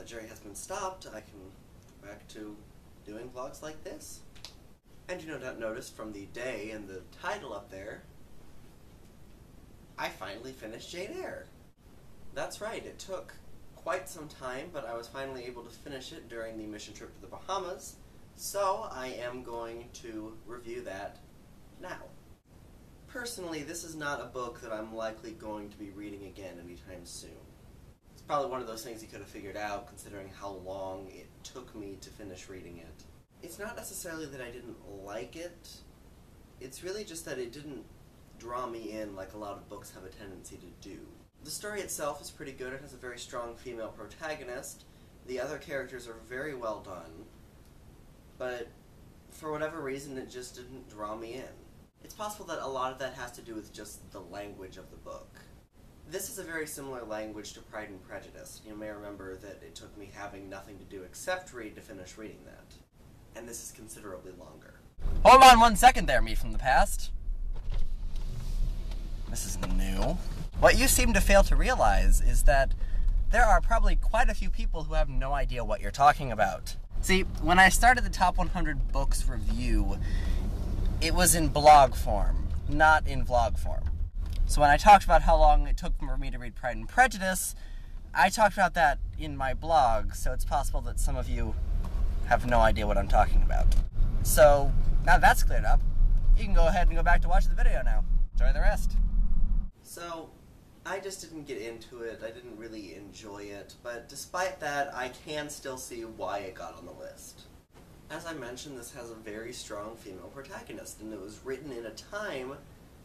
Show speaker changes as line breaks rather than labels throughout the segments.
jury has been stopped, I can go back to doing vlogs like this. And you no doubt noticed from the day and the title up there, I finally finished Jane Eyre. That's right, it took quite some time, but I was finally able to finish it during the mission trip to the Bahamas, so I am going to review that now. Personally, this is not a book that I'm likely going to be reading again anytime soon. It's probably one of those things you could have figured out considering how long it took me to finish reading it. It's not necessarily that I didn't like it, it's really just that it didn't draw me in like a lot of books have a tendency to do. The story itself is pretty good. It has a very strong female protagonist. The other characters are very well done, but for whatever reason it just didn't draw me in. It's possible that a lot of that has to do with just the language of the book. This is a very similar language to Pride and Prejudice. You may remember that it took me having nothing to do except read to finish reading that. And this is considerably longer.
Hold on 1 second there, me from the past. This is new. What you seem to fail to realize is that there are probably quite a few people who have no idea what you're talking about. See, when I started the Top 100 Books review, it was in blog form, not in vlog form. So when I talked about how long it took for me to read Pride and Prejudice, I talked about that in my blog, so it's possible that some of you have no idea what I'm talking about. So, now that's cleared up, you can go ahead and go back to watch the video now. Enjoy the rest.
So, I just didn't get into it, I didn't really enjoy it, but despite that, I can still see why it got on the list. As I mentioned, this has a very strong female protagonist, and it was written in a time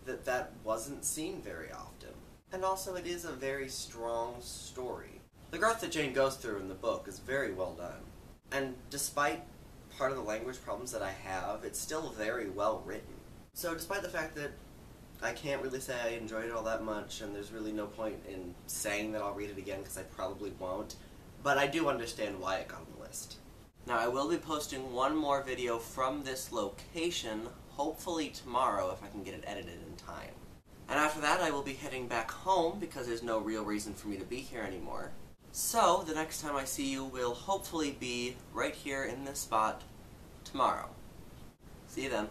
that wasn't seen very often. And also, it is a very strong story. The growth that Jane goes through in the book is very well done. And despite part of the language problems that I have, it's still very well written. So despite the fact that I can't really say I enjoyed it all that much, and there's really no point in saying that I'll read it again because I probably won't, but I do understand why it got on the list. Now, I will be posting one more video from this location, hopefully tomorrow if I can get it edited in time. And after that, I will be heading back home because there's no real reason for me to be here anymore. So, the next time I see you will hopefully be right here in this spot tomorrow. See you then.